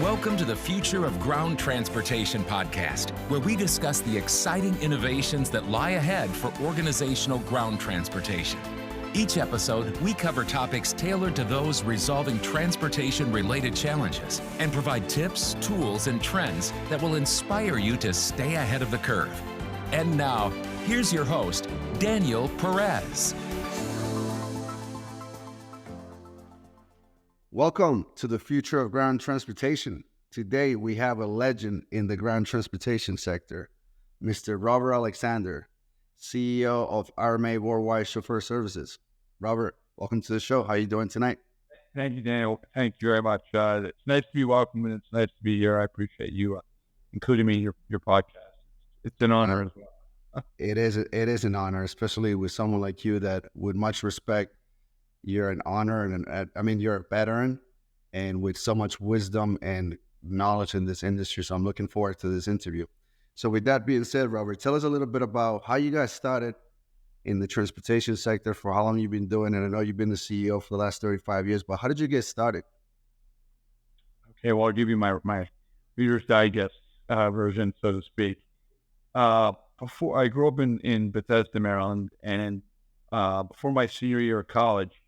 Welcome to the Future of Ground Transportation podcast, where we discuss the exciting innovations that lie ahead for organizational ground transportation. Each episode, we cover topics tailored to those resolving transportation-related challenges and provide tips, tools, and trends that will inspire you to stay ahead of the curve. And now, here's your host, Daniel Perez. Welcome to the Future of Ground Transportation. Today, we have a legend in the ground transportation sector, Mr. Robert Alexander, CEO of RMA Worldwide Chauffeur Services. Robert, welcome to the show. How are you doing tonight? Thank you, Daniel. Thank you very much. It's nice to be welcome, and it's nice to be here. I appreciate you including me in your podcast. It's an honor as well. It is an honor, especially with someone like you that with much respect. You're an honor, and you're a veteran, and with so much wisdom and knowledge in this industry. So I'm looking forward to this interview. So with that being said, Robert, tell us a little bit about how you guys started in the transportation sector, for how long you've been doing it. I know you've been the CEO for the last 35 years, but how did you get started? Okay, well, I'll give you my Reader's Digest version, so to speak. Before I grew up in Bethesda, Maryland, and before my senior year of college,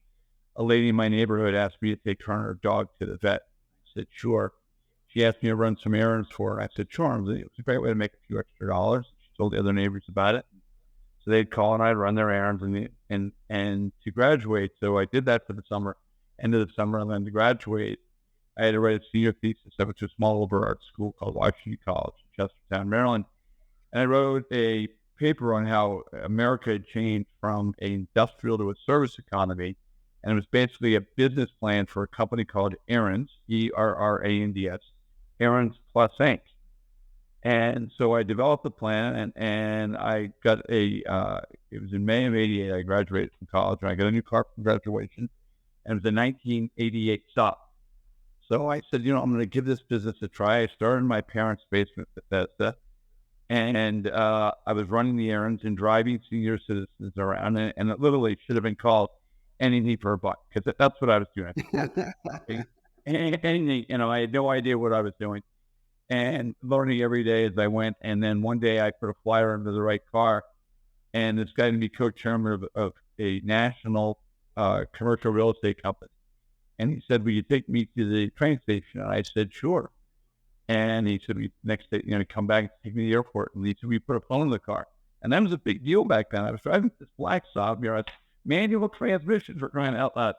a lady in my neighborhood asked me to take her and her dog to the vet. I said, sure. She asked me to run some errands for her. I said, sure. It was a great way to make a few extra dollars. She told the other neighbors about it. So they'd call and I'd run their errands and to graduate. So I did that for the summer, end of the summer. And then to graduate, I had to write a senior thesis. I went to a small liberal arts school called Washington College in Chestertown, Maryland. And I wrote a paper on how America had changed from an industrial to a service economy. And it was basically a business plan for a company called Errands, E-R-R-A-N-D-S, Errands Plus Inc. And so I developed the plan, and I got it was in May of 88, I graduated from college, and I got a new car from graduation, and it was a 1988 stop. So I said, I'm going to give this business a try. I started in my parents' basement at Bethesda, and I was running the errands and driving senior citizens around, and it literally should have been called anything for a buck, because that's what I was doing. Anything, I had no idea what I was doing, and learning every day as I went. And then one day I put a flyer into the right car, and this guy to be co-chairman of a national commercial real estate company. And he said, will you take me to the train station? And I said, sure. And he said, next day, come back and take me to the airport. And he said, we put a phone in the car. And that was a big deal back then. I was driving this black Saab, manual transmission, for crying out loud.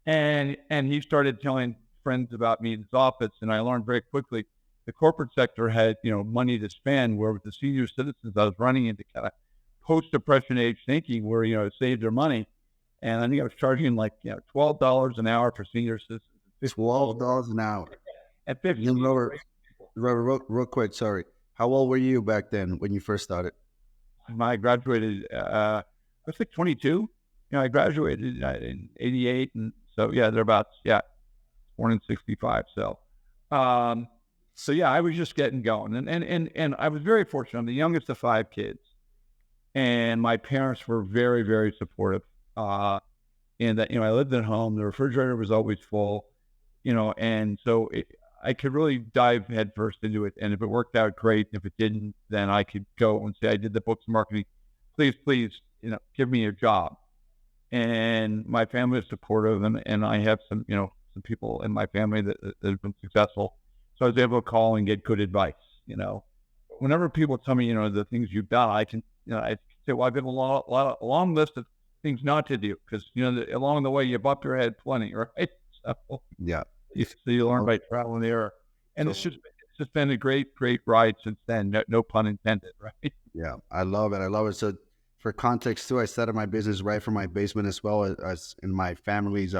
And he started telling friends about me in his office, and I learned very quickly the corporate sector had, money to spend, where with the senior citizens I was running into kind of post-depression age thinking where, save their money. And I think I was charging $12 an hour for senior citizens. $12 an hour. At 50. Robert, real quick, sorry. How old were you back then when you first started? I graduated, I was 22. I graduated in 88, and so thereabouts. Born in 65. So I was just getting going, and I was very fortunate. I'm the youngest of 5 kids, and my parents were very, very supportive. And that I lived at home. The refrigerator was always full, and so I could really dive headfirst into it. And if it worked out, great. If it didn't, then I could go and say I did the books marketing. Please, give me a job. And my family is supportive, and I have some people in my family that have been successful. So I was able to call and get good advice, Whenever people tell me, the things you've done, I can, I say, well, I've been a long list of things not to do, because, along the way, you bump your head plenty, right? So, yeah. So you learn by trial and error. And it's just been a great ride since then. No pun intended, right? Yeah, I love it. So, for context too, I started my business right from my basement as well as in my family's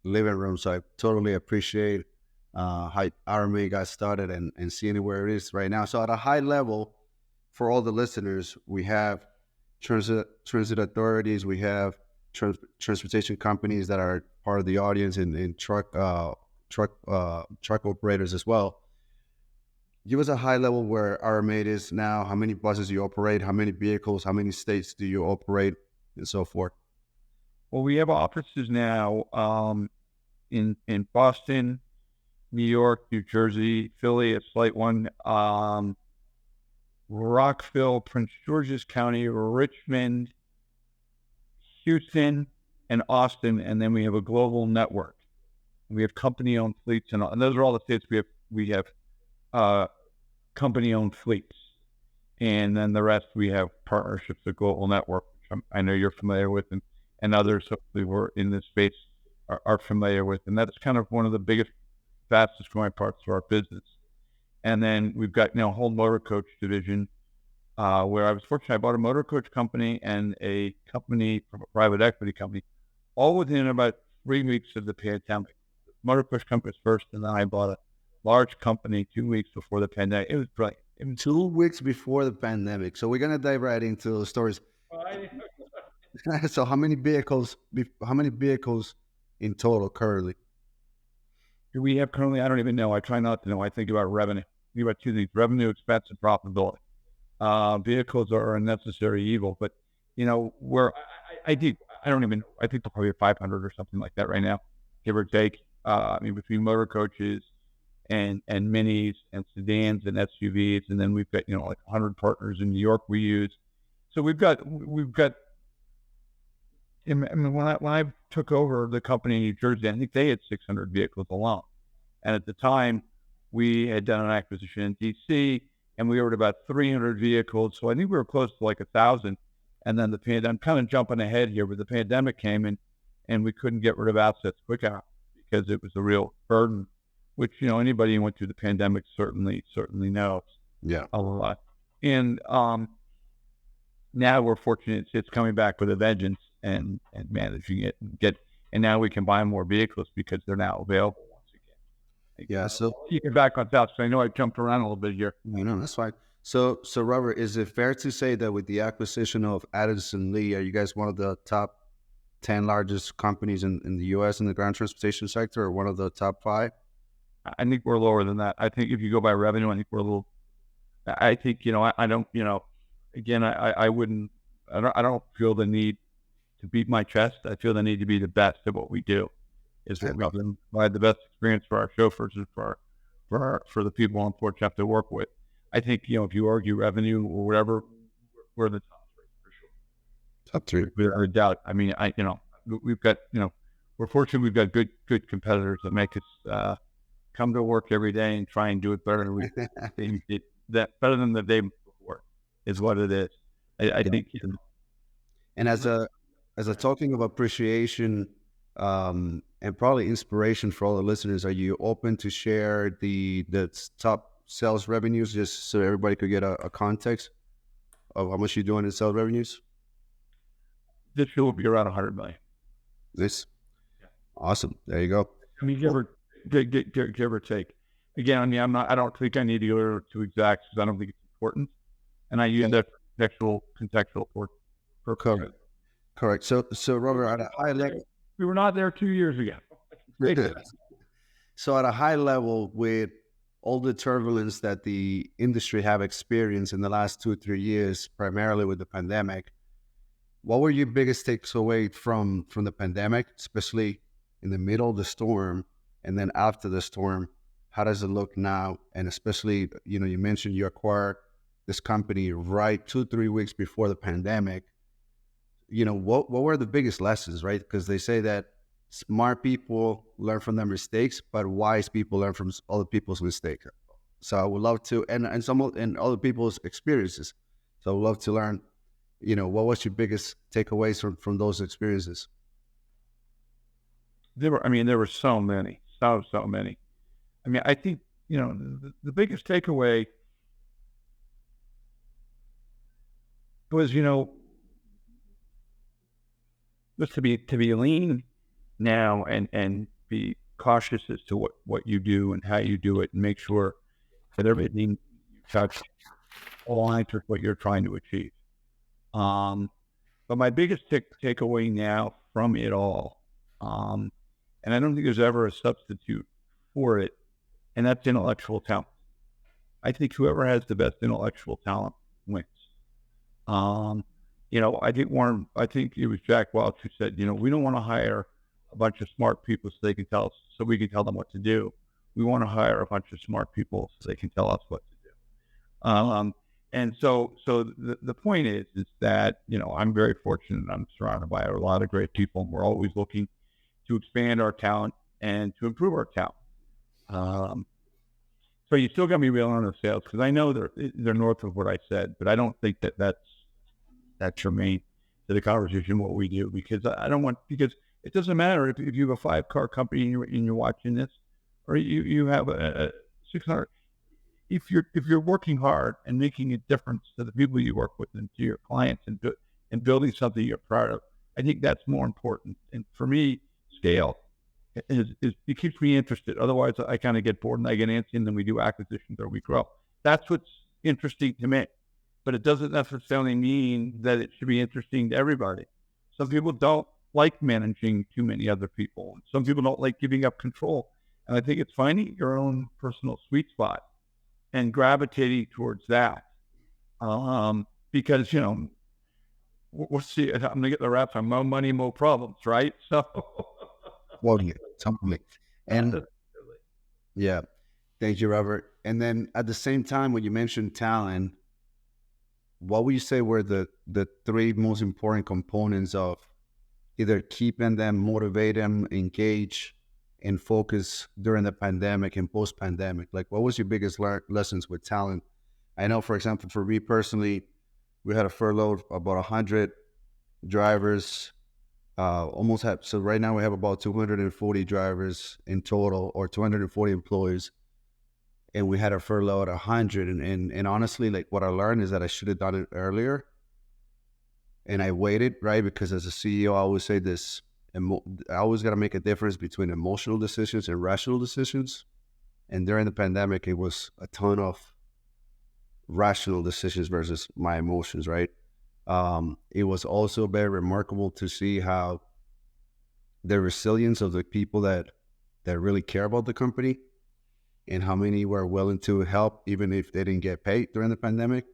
living room. So I totally appreciate how RMA got started and seeing where it is right now. So at a high level, for all the listeners, we have transit authorities, we have transportation companies that are part of the audience, and truck operators as well. Give us a high level where RMA is now, how many buses you operate, how many vehicles, how many states do you operate, and so forth. Well, we have offices now in Boston, New York, New Jersey, Philly, a slight one, Rockville, Prince George's County, Richmond, Houston, and Austin, and then we have a global network. We have company-owned fleets, and those are all the states we have company-owned fleets, and then the rest we have partnerships with global network, which I know you're familiar with, and others hopefully who are in this space are familiar with, and that's kind of one of the biggest, fastest growing parts of our business. And then we've got a whole motor coach division, where I was fortunate. I bought a motor coach company and a company from a private equity company, all within about 3 weeks of the pandemic. Motor coach company was first, and then I bought a large company 2 weeks before the pandemic. It was brilliant. 2 weeks before the pandemic. So we're gonna dive right into the stories. So how many vehicles in total currently? Do we have currently? I don't even know. I try not to know. I think about revenue. I think about two things: revenue, expense, and profitability. Vehicles are a necessary evil, but where I don't even. I think they'll probably have 500 or something like that right now, give or take. Between motor coaches and minis and sedans and SUVs, and then we've got like 100 partners in New York we use. So we've got. When I took over the company in New Jersey, I think they had 600 vehicles alone, and at the time we had done an acquisition in DC, and we were at about 300 vehicles. So I think we were close to like 1,000. And then I'm kind of jumping ahead here, but the pandemic came in, and we couldn't get rid of assets quick enough because it was a real burden, which anybody who went through the pandemic certainly knows. Yeah, a lot. And now we're fortunate it's coming back with a vengeance and managing it and now we can buy more vehicles because they're now available once again. Yeah. So you get back on top. So I know I jumped around a little bit here. No, that's fine. So Robert, is it fair to say that with the acquisition of Addison Lee, are you guys one of the top 10 largest companies in the U.S. in the ground transportation sector, or one of the top 5? I think we're lower than that. I think if you go by revenue, I think we're a little. I think I don't. Again, I wouldn't. I don't feel the need to beat my chest. I feel the need to be the best at what we do. Is what we can provide the best experience for our chauffeurs and for the people on Port Chapter to work with. I think if you argue revenue or whatever, we're the top 3 for sure. Top 3, without a doubt. I mean, we've got we're fortunate. We've got good competitors that make us come to work every day and try and do it better than we did that better than the day before is what it is. I think. And as a token of appreciation and probably inspiration for all the listeners, are you open to share the top sales revenues just so everybody could get a context of how much you're doing in sales revenues? This year will be around 100 million. This, yeah. Awesome. There you go. I mean, give or take. Again, I mean, I don't think I need to go to exacts because I don't think it's important, and I use that contextual for correct. So Robert, at a high level, we were not there 2 years ago. So at a high level, with all the turbulence that the industry have experienced in the last 2 or 3 years, primarily with the pandemic, what were your biggest takeaways from the pandemic, especially in the middle of the storm, and then after the storm? How does it look now? And especially, you mentioned you acquired this company right 2-3 weeks before the pandemic. What were the biggest lessons, right? Because they say that smart people learn from their mistakes, but wise people learn from other people's mistakes. So I would love to, and other people's experiences. So I would love to learn, what was your biggest takeaways from those experiences? There were so many, so many. I mean, I think, the biggest takeaway was, was to be lean now and be cautious as to what you do and how you do it, and make sure that everything you touch aligns with what you're trying to achieve. But my biggest takeaway now from it all, and I don't think there's ever a substitute for it, and that's intellectual talent. I think whoever has the best intellectual talent wins. I think it was Jack Welch who said, we don't want to hire a bunch of smart people so we can tell them what to do. We want to hire a bunch of smart people so they can tell us what to do. And so the point is that, I'm very fortunate. I'm surrounded by a lot of great people, and we're always looking to expand our talent and to improve our talent. So you still got me real on the sales, because I know they're north of what I said, but I don't think that's germane to the conversation what we do, because because it doesn't matter if you have a 5-car company and you're watching this, or you have a 600. If you're working hard and making a difference to the people you work with and to your clients and building something you're proud of, I think that's more important. And for me, scale is it keeps me interested. Otherwise, I kind of get bored and I get antsy, and then we do acquisitions or we grow. That's what's interesting to me. But it doesn't necessarily mean that it should be interesting to everybody. Some people don't like managing too many other people. Some people don't like giving up control. And I think it's finding your own personal sweet spot and gravitating towards that. Because, we'll see. I'm going to get the raps on more money, more problems, right? So, Well, yeah, totally. And yeah, thank you, Robert. And then at the same time, when you mentioned talent, what would you say were the 3 most important components of either keeping them, motivate them, engage, and focus during the pandemic and post-pandemic? Like, what was your biggest lessons with talent? I know, for example, for me personally, we had a furlough of about 100 drivers. So right now we have about 240 drivers in total, or 240 employees. And we had a furlough at 100. And honestly, like, what I learned is that I should have done it earlier. And I waited, right? Because as a CEO, I always say this, I always got to make a difference between emotional decisions and rational decisions. And during the pandemic, it was a ton of rational decisions versus my emotions, right? It was also very remarkable to see how the resilience of the people that really care about the company, and how many were willing to help even if they didn't get paid during the pandemic,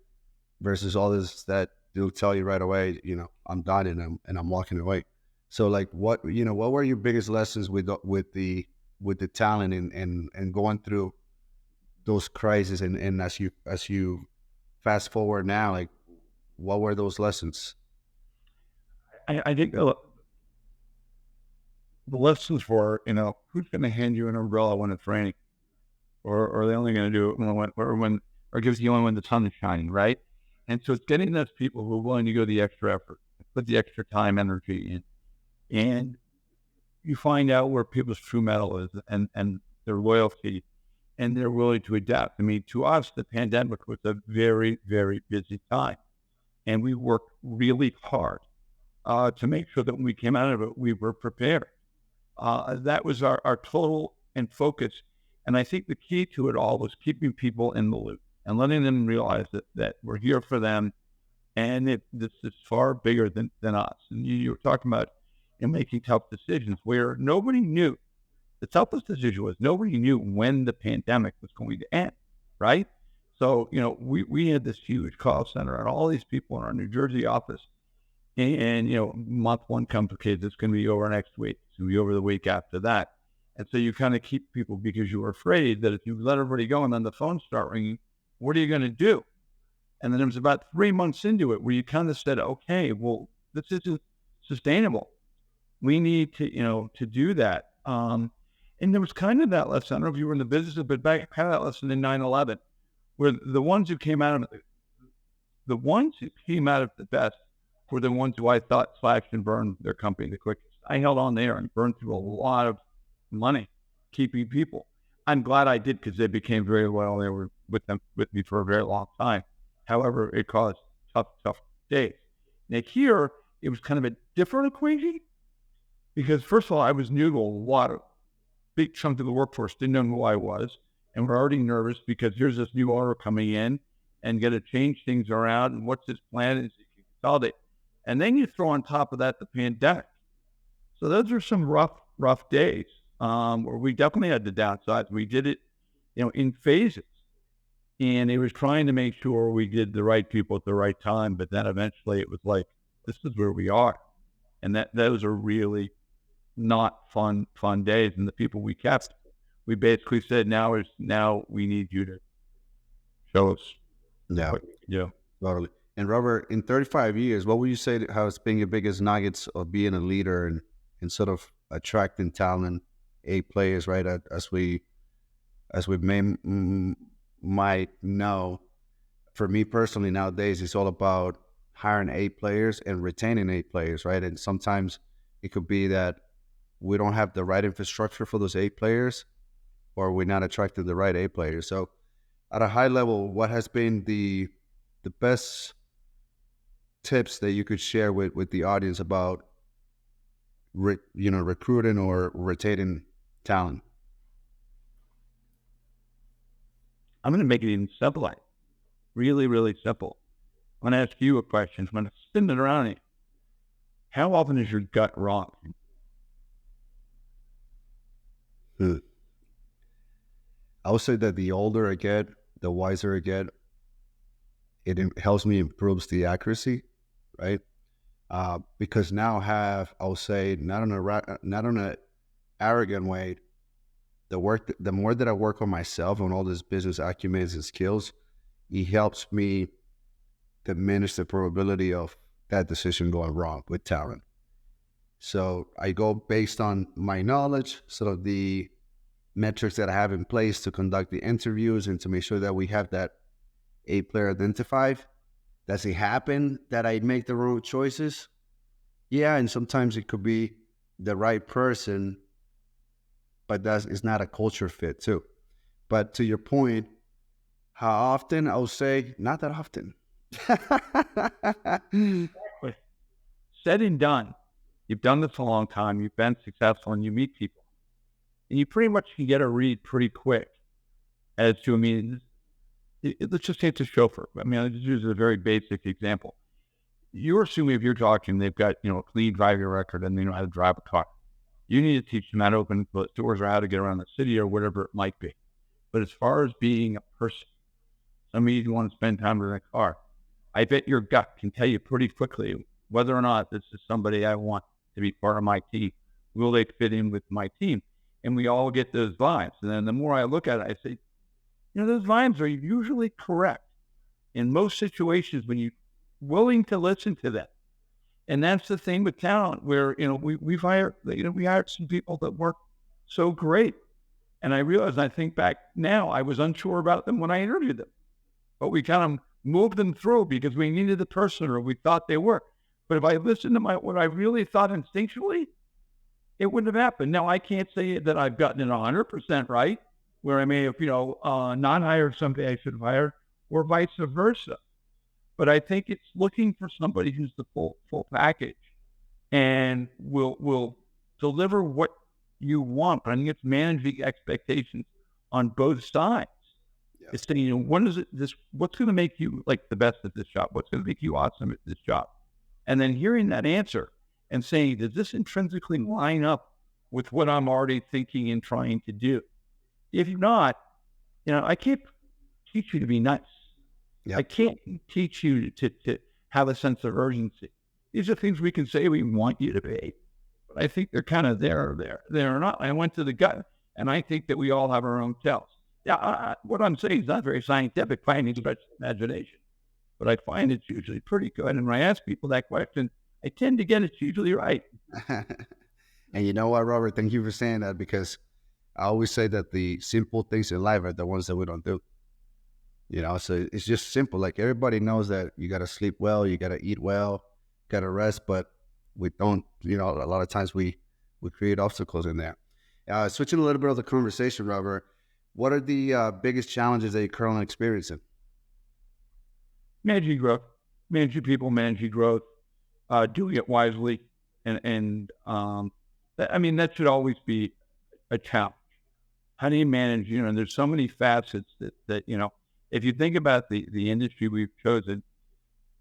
versus others that they'll tell you right away, I'm done and I'm walking away. So like, what were your biggest lessons with the talent and going through those crises, and as you fast forward now, like, what were those lessons? I think the lessons were, who's going to hand you an umbrella when it's raining, or are they only going to do it or gives you only when the sun is shining, right? And so it's getting those people who are willing to go the extra effort, put the extra time, energy in, and you find out where people's true mettle is and their loyalty, and they're willing to adapt. I mean, to us, the pandemic was a very, very busy time, and we worked really hard to make sure that when we came out of it, we were prepared. That was our total and focus. And I think the key to it all was keeping people in the loop and letting them realize that we're here for them, and this is far bigger than us. And you were talking about making tough decisions where nobody knew. The toughest decision was nobody knew when the pandemic was going to end, right? So, we had this huge call center and all these people in our New Jersey office. And month 1 complicated. It's going to be over next week. It's going to be over the week after that. And so you kind of keep people, because you were afraid that if you let everybody go and then the phones start ringing, what are you going to do? And then it was about 3 months into it where you kind of said, okay, well, this isn't sustainable. We need to, to do that. And there was kind of that lesson. I don't know if you were in the business, but back kind of that lesson in 9/11, where the ones who came out of the best were the ones who I thought slashed and burned their company the quickest. I held on there and burned through a lot of money keeping people. I'm glad I did, because they became very loyal. They were with me for a very long time. However, it caused tough days. Now here, it was kind of a different equation, because first of all, I was new to a lot of big chunk of the workforce, didn't know who I was, and we're already nervous because here's this new order coming in and got to change things around. And what's his plan? Is he can consolidate? And then you throw on top of that the pandemic. So those are some rough days where we definitely had the downsides. We did it, in phases, and it was trying to make sure we did the right people at the right time. But then eventually it was like, this is where we are, and those are really not fun days. And the people we kept we basically said, now we need you to show us Yeah, what you do. totally. And Robert, in 35 years, what would you say has been your biggest nuggets of being a leader and sort of attracting talent, A players, right? As we might know, for me personally nowadays, it's all about hiring A players and retaining A players, right? And sometimes it could be that we don't have the right infrastructure for those A players, or we're not attracting the right A players. So, at a high level, what has been the best tips that you could share with the audience about recruiting or retaining talent? I'm going to make it even simpler, really, really simple. I'm going to ask you a question. I'm going to spin it around you. How often is your gut wrong? I would say that the older I get, the wiser I get. It helps me improves the accuracy, right? Because now I would say, not on a arrogant way. The more that I work on myself, on all this business acumen and skills, it helps me diminish the probability of that decision going wrong with talent. So I go based on my knowledge, sort of the metrics that I have in place to conduct the interviews and to make sure that we have that A player identified. Does it happen that I make the wrong choices? Yeah, and sometimes it could be the right person, but it's not a culture fit too. But to your point, how often? I would say not that often. Said and done. You've done this a long time. You've been successful, and you meet people, and you pretty much can get a read pretty quick as to. I mean, let's just say it's a chauffeur. I mean, I'll just use a very basic example. You're assuming if you're talking, they've got a clean driving record and they know how to drive a car. You need to teach them how to open doors or how to get around the city or whatever it might be. But as far as being a person, somebody you want to spend time with in a car, I bet your gut can tell you pretty quickly whether or not this is somebody I want to be part of my team. Will they fit in with my team? And we all get those vibes. And then the more I look at it, I say, those vibes are usually correct in most situations when you're willing to listen to them. And that's the thing with talent, where we hired some people that work so great, and I realize, I think back now, I was unsure about them when I interviewed them, but we kind of moved them through because we needed the person or we thought they were. But if I listened to what I really thought instinctually, it wouldn't have happened. Now I can't say that I've gotten it 100% right, where I may have not hired somebody I should have hired, or vice versa. But I think it's looking for somebody who's the full package and will deliver what you want. But I think it's managing expectations on both sides. Yeah. It's saying, what's going to make you like the best at this job? What's going to make you awesome at this job? And then hearing that answer and saying, does this intrinsically line up with what I'm already thinking and trying to do? If not, I can't teach you to be nice. Yep. I can't teach you to have a sense of urgency. These are things we can say we want you to be, but I think they're kind of there or not. I went to the gut, and I think that we all have our own tells. Yeah, what I'm saying is not very scientific by any stretch of imagination, but I find it's usually pretty good. And when I ask people that question, I tend to get it's usually right. And you know what, Robert? Thank you for saying that, because I always say that the simple things in life are the ones that we don't do. So it's just simple. Like, everybody knows that you got to sleep well, you got to eat well, got to rest, but we don't, a lot of times we create obstacles in there. Switching a little bit of the conversation, Robert, what are the biggest challenges that you're currently experiencing? Managing growth, managing people, managing growth, doing it wisely. And that should always be a challenge. How do you manage, there's so many facets that if you think about the industry we've chosen,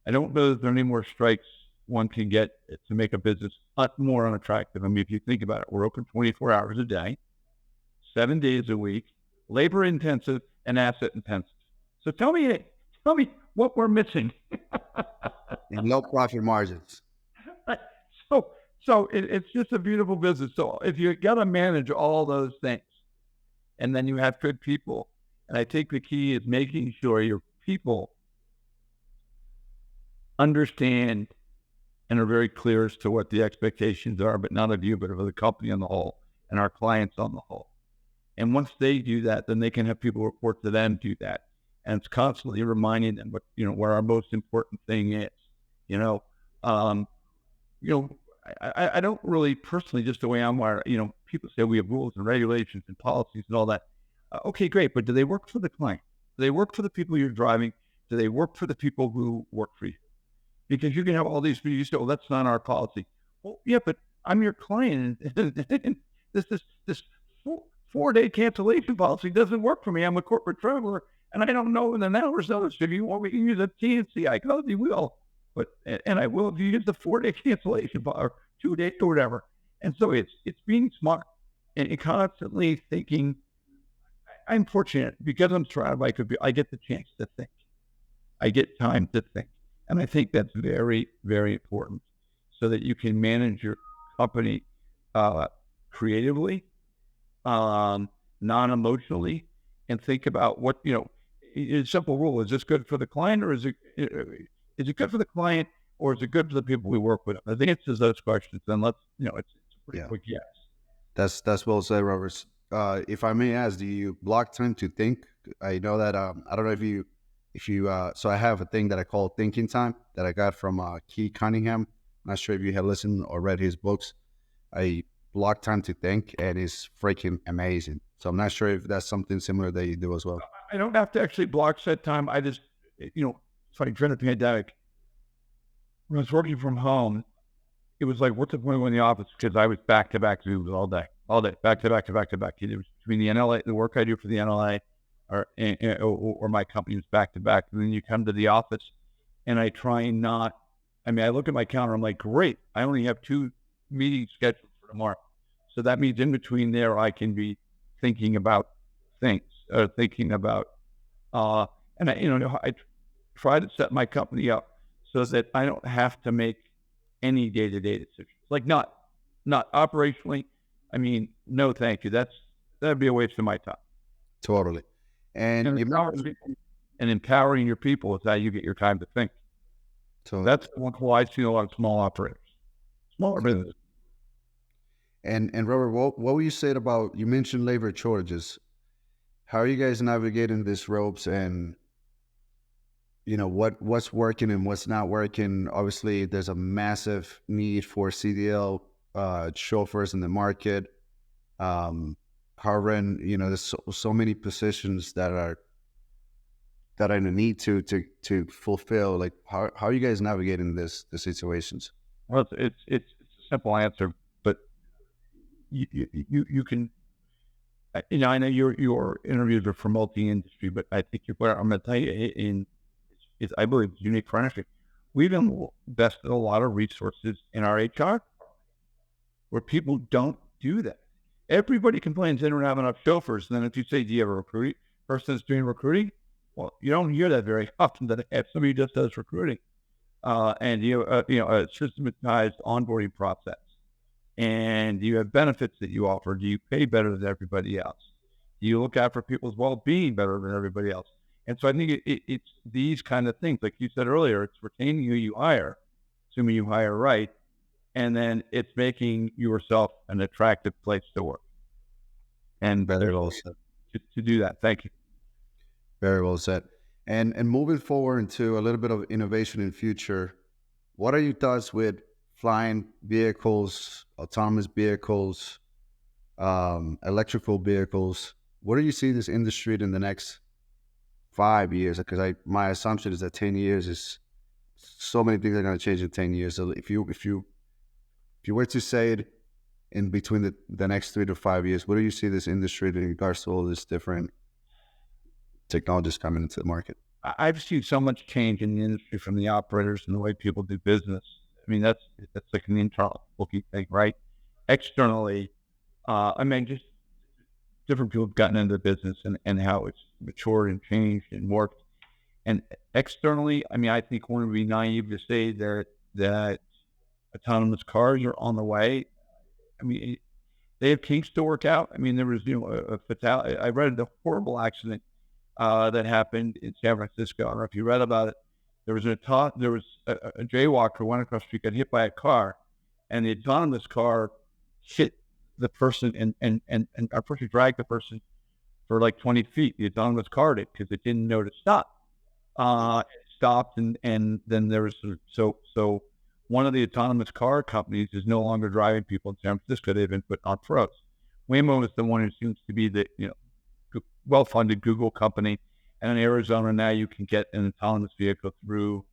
I don't know that there are any more strikes one can get to make a business more unattractive. I mean, if you think about it, we're open 24 hours a day, 7 days a week, labor intensive and asset intensive. So tell me what we're missing. And low profit margins. So it's just a beautiful business. So if you got to manage all those things, and then you have good people. And I think the key is making sure your people understand and are very clear as to what the expectations are, but not of you, but of the company on the whole and our clients on the whole. And once they do that, then they can have people report to them do that. And it's constantly reminding them what our most important thing is. I don't really personally, just the way I'm wired, people say we have rules and regulations and policies and all that. Okay, great. But do they work for the client? Do they work for the people you're driving? Do they work for the people who work for you? Because you can have all these people, you say, well, that's not our policy. Well, yeah, but I'm your client. And this 4-day cancellation policy doesn't work for me. I'm a corporate traveler, and I don't know in an hour's notice. If you want me to use a TNC, I probably will. And I will if you use the 4-day cancellation or 2 days or whatever. And so it's being smart and constantly thinking. I'm fortunate because I'm traveling. I get the chance to think. I get time to think. And I think that's very, very important so that you can manage your company creatively, non-emotionally, and think about what, a simple rule. Is this good for the client or is it good for the client or is it good for the people we work with? I think it answers those questions. Then it's a pretty quick yes. That's well said, Robert. If I may ask, do you block time to think? I know that, I don't know if you, so I have a thing that I call thinking time that I got from Keith Cunningham. I'm not sure if you have listened or read his books. I block time to think, and it's freaking amazing. So I'm not sure if that's something similar that you do as well. I don't have to actually block set time. I just, it's like during the pandemic, when I was working from home, it was like, what's the point of going in the office? Because I was back-to-back Zooms all day, back-to-back. It was between the NLA, the work I do for the NLA, or my company was back-to-back. And then you come to the office, and I try not, I look at my calendar, I'm like, great, I only have 2 meetings scheduled for tomorrow. So that means in between there, I can be thinking about things, and I try to set my company up so that I don't have to make any day-to-day decisions. Like not operationally. No, thank you. That'd be a waste of my time. Totally. And empowering your people is how you get your time to think. So that's why I see a lot of smaller businesses. And Robert, what were you saying about, you mentioned labor shortages. How are you guys navigating these ropes, and what's working and what's not working? Obviously, there's a massive need for CDL chauffeurs in the market. Carbon, there's so many positions that are in a need to fulfill. Like, how are you guys navigating the situations? Well, it's a simple answer, but you can. I know your interviews are for multi-industry, but I think I'm going to tell you, I believe it's unique for industry. We've invested a lot of resources in our HR, where people don't do that. Everybody complains they don't have enough chauffeurs. And then if you say, do you have a recruiting person that's doing recruiting? Well, you don't hear that very often, that if somebody just does recruiting. And you have a systematized onboarding process. And you have benefits that you offer. Do you pay better than everybody else? Do you look out for people's well-being better than everybody else? And so I think it's these kind of things. Like you said earlier, it's retaining who you hire, assuming you hire right. And then it's making yourself an attractive place to work. And very well said. To do that. Thank you. Very well said. And moving forward into a little bit of innovation in future, what are your thoughts with flying vehicles, autonomous vehicles, electrical vehicles? Where do you see this industry in the next 5 years? Because my assumption is that 10 years is, so many things are going to change in 10 years. So if you were to say it in between the next 3 to 5 years, where do you see this industry in regards to all this different technologies coming into the market? I've seen so much change in the industry from the operators and the way people do business. That's like an internal looking thing, right? Externally, just different people have gotten into the business and how it's matured and changed and worked. And externally, I think we're going to be naive to say that autonomous cars are on the way. they have kinks to work out. I mean, there was, a fatality. I read a horrible accident that happened in San Francisco. I don't know if you read about it. There was a jaywalker went across the street, got hit by a car, and the autonomous car hit the person, and unfortunately dragged the person for like 20 feet. The autonomous car did, because it didn't know to stop. It stopped, and then there was so one of the autonomous car companies is no longer driving people in San Francisco. They've been put on froze. Waymo is the one who seems to be the well-funded Google company, and in Arizona now you can get an autonomous vehicle through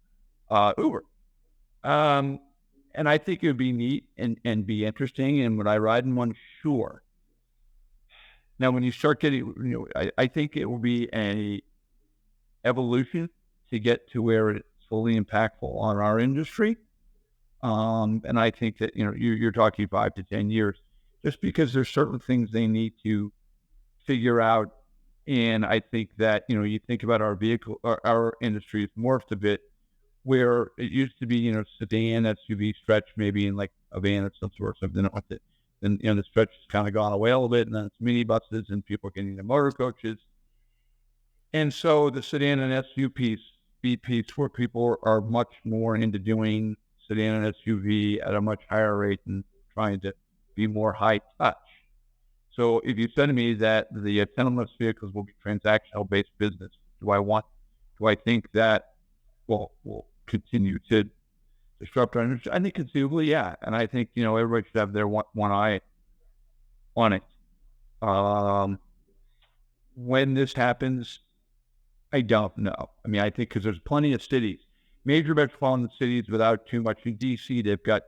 Uber. And I think it would be neat and be interesting. And would I ride in one? Sure. Now, when you start getting, I think it will be a evolution to get to where it's fully impactful on our industry. And I think that, you're talking 5 to 10 years, just because there's certain things they need to figure out. And I think that, you think about our industry has morphed a bit, where it used to be, sedan, SUV, stretch, maybe in like a van of some sort or something. Then, the stretch has kind of gone away a little bit, and then it's minibuses, and people are getting the motor coaches. And so the sedan and SUV piece, where people are much more into doing sedan and SUV at a much higher rate and trying to be more high touch. So if you said to me that the autonomous vehicles will be transactional-based business, do I think that will continue to disrupt our industry? I think conceivably, yeah. And I think, everybody should have their one eye on it. When this happens, I don't know. I mean, I think because there's plenty of cities, major metropolitan cities without too much. In D.C., they've got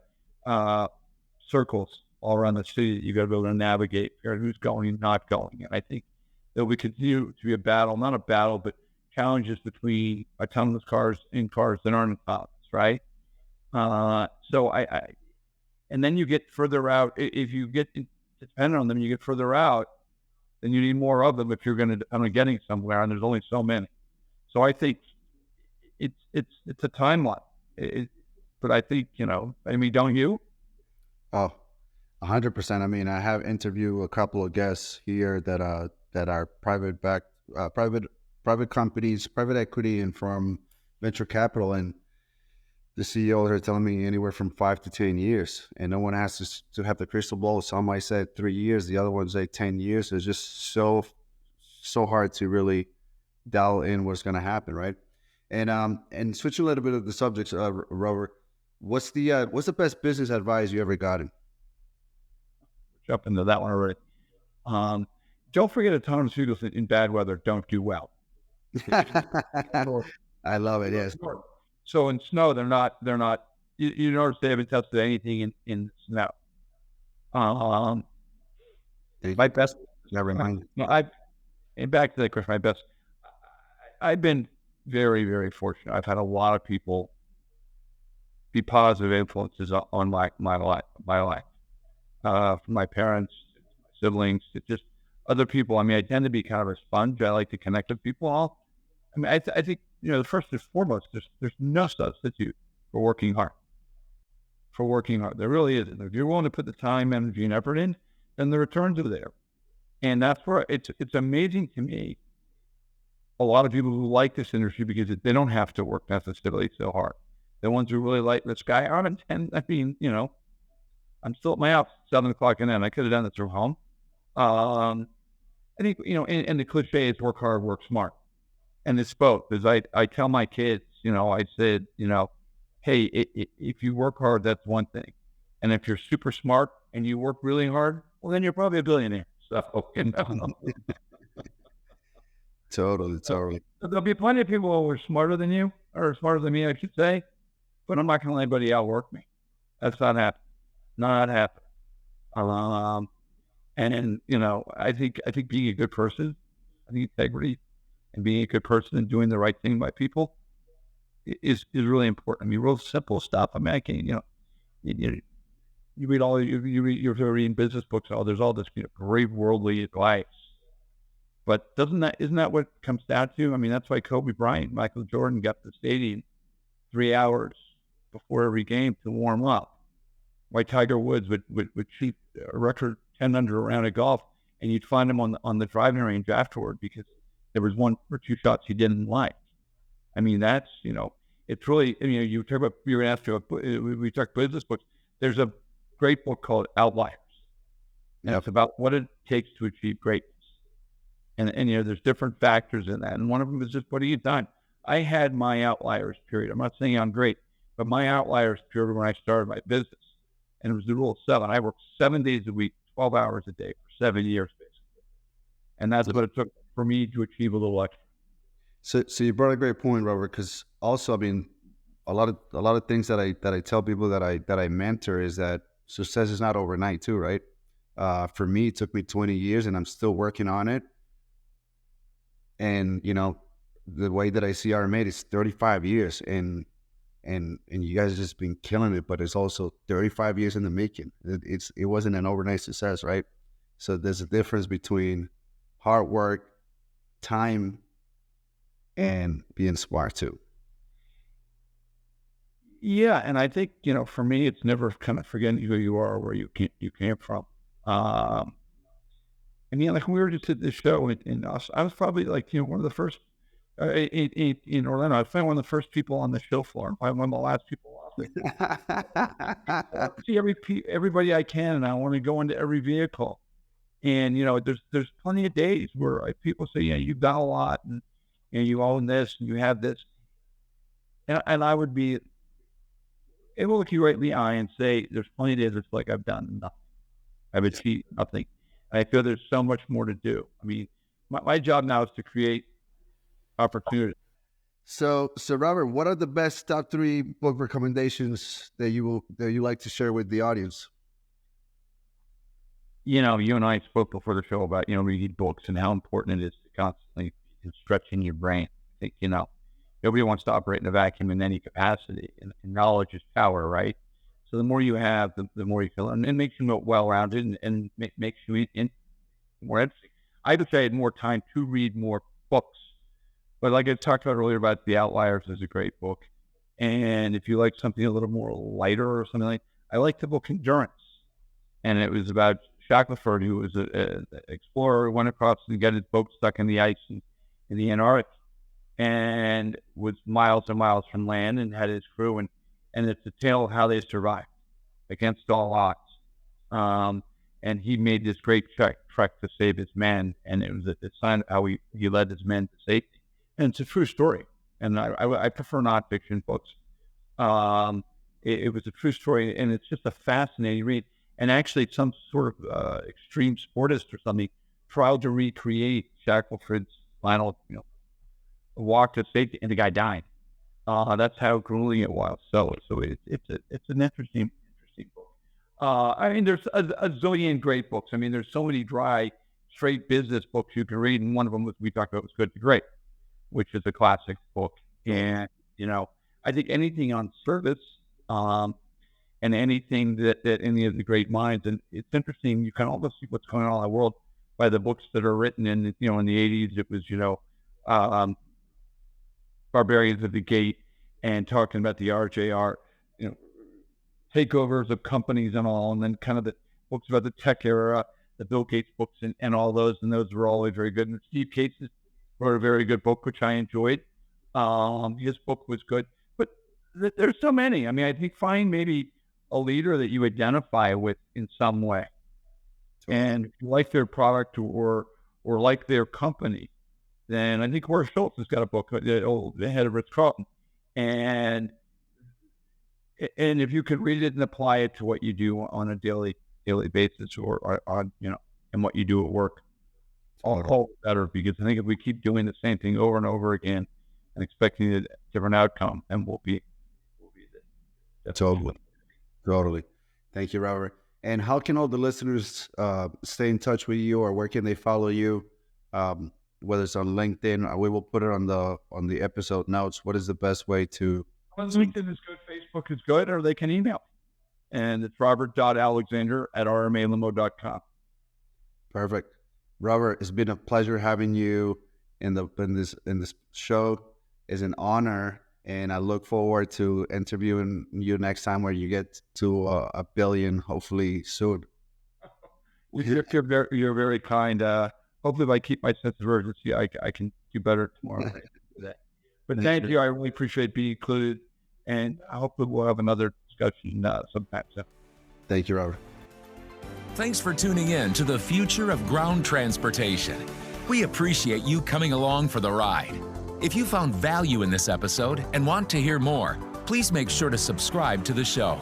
circles all around the city that you got to be able to navigate, figure out who's going and not going. And I think there will continue to be a battle, not a battle, but challenges between autonomous cars and cars that aren't autonomous, right? So and then you get further out. If you get dependent on them, you get further out, then you need more of them if you're going to depend on getting somewhere, and there's only so many. So I think it's a timeline. But I think, I mean, don't you? Oh, 100%. I mean, I have interviewed a couple of guests here that are private companies, private equity, and from venture capital, and the CEOs are telling me anywhere from 5 to 10 years, and no one has to have the crystal ball. Some might say 3 years, the other ones say 10 years. It's just so hard to really dial in what's going to happen, right? And switching a little bit of the subjects, Robert, what's the best business advice you ever gotten? Jump into that one already. Don't forget autonomous vehicles in bad weather don't do well. I love it. Yes. So in snow, they're not. You notice they haven't tested anything in snow. My best. Never mind. And back to that question. My best. I've been very, very fortunate. I've had a lot of people be positive influences on my life. From my parents, my siblings, to just other people. I mean, I tend to be kind of a sponge. I like to connect with people all. I mean, I think, first and foremost, there's no substitute for working hard. There really isn't. If you're willing to put the time, energy, and effort in, then the returns are there. And that's where it's amazing to me. A lot of people who like this industry because they don't have to work necessarily so hard. The ones who really like this guy aren't. And I mean, I'm still at my house at 7 o'clock and then I could have done this from home. I think, and the cliche is work hard, work smart. And it's both. Because I tell my kids, I said, hey, if you work hard, that's one thing. And if you're super smart and you work really hard, well, then you're probably a billionaire. So, Totally. There'll be plenty of people who are smarter than you, or smarter than me, I should say. But I'm not going to let anybody outwork me. That's not happening. Not happening. And I think being a good person, I think integrity and being a good person and doing the right thing by people is really important. I mean, real simple stuff. I mean, I can't, you read you're reading business books. There's all this great worldly advice. But isn't that what it comes down to? I mean, that's why Kobe Bryant, Michael Jordan got to the stadium 3 hours before every game to warm up. Why Tiger Woods would cheat a record 10 under a round of golf, and you'd find him on the driving range afterward because there was 1 or 2 shots he didn't like. I mean, that's, it's really, you talk about, you're going to ask we talk business books. There's a great book called Outliers. And it's about what it takes to achieve greatness. And there's different factors in that. And one of them is just, what have you done? I had my outliers period. I'm not saying I'm great, but my outliers period when I started my business. And it was the rule of 7. I worked 7 days a week, 12 hours a day for 7 years, basically. And that's what it took for me to achieve a little extra. So you brought a great point, Robert, because also, I mean, a lot of things that I tell people that I mentor is that success is not overnight too, right? For me, it took me 20 years and I'm still working on it. And, the way that I see RMA is 35 years and you guys have just been killing it, but it's also 35 years in the making. It wasn't an overnight success, right? So there's a difference between hard work, time, and being smart too. Yeah, and I think, for me, it's never kind of forgetting who you are or where you came from. And like when we were just at this show in us, I was probably like, one of the first in Orlando. I was probably one of the first people on the show floor, and probably one of the last people off there. See everybody I can, and I want to go into every vehicle. And there's plenty of days where people say, you've done a lot, and you own this, and you have this, and I would be able to look you right in the eye and say, there's plenty of days it's like I've done nothing, I've achieved nothing. I feel there's so much more to do. I mean, my job now is to create opportunity. So Robert, what are the best top 3 book recommendations that you like to share with the audience? You and I spoke before the show about, reading books and how important it is to constantly stretching your brain. I think, nobody wants to operate in a vacuum in any capacity, and knowledge is power, right? So the more you have, the more you feel, and it makes you well-rounded and makes you more interesting. I would say I had more time to read more books, but like I talked about earlier about The Outliers is a great book. And if you like something a little more lighter or something like, I like the book Endurance, and it was about Shackelford, who was an explorer who went across and got his boat stuck in the ice in the Antarctic, and was miles and miles from land, and had his crew, and it's a tale of how they survived against all odds. And he made this great trek to save his men, and it was a sign of how he led his men to safety. And it's a true story. And I prefer nonfiction books. It was a true story, and it's just a fascinating read. And actually, some sort of extreme sportist or something tried to recreate Shackelford's final, walk to safety, and the guy died. That's how grueling it was. So it's an interesting book. There's a zillion great books. There's so many dry, straight business books you can read, and one of them we talked about was Good to Great, which is a classic book. And I think anything on service, and anything that any of the great minds, and it's interesting. You can almost see what's going on in the world by the books that are written in the 80s. It was Barbarians of the Gate, and talking about the RJR, takeovers of companies and all, and then kind of the books about the tech era, the Bill Gates books and all those, and those were always very good. And Steve Cates wrote a very good book, which I enjoyed. His book was good, but there's so many. I think find maybe a leader that you identify with in some way, and if you like their product or like their company, then I think Horace Schultz has got a book, the head of Ritz-Carlton, and if you can read it and apply it to what you do on a daily basis, or on and what you do at work, all better. Because I think if we keep doing the same thing over and over again and expecting a different outcome, then we'll be totally. Thank you, Robert. And how can all the listeners stay in touch with you, or where can they follow you? Whether it's on LinkedIn, we will put it on the episode notes. What is the best way to? LinkedIn is good, Facebook is good, or they can email. And it's robert.alexander@rmalimo.com. Perfect. Robert, it's been a pleasure having you in this show. It's an honor, and I look forward to interviewing you next time where you get to 1 billion, hopefully soon. You're very kind. Hopefully, if I keep my sense of urgency, I can do better tomorrow night. But thank you. I really appreciate being included, and I hope that we'll have another discussion sometime soon. Thank you, Robert. Thanks for tuning in to the future of ground transportation. We appreciate you coming along for the ride. If you found value in this episode and want to hear more, please make sure to subscribe to the show.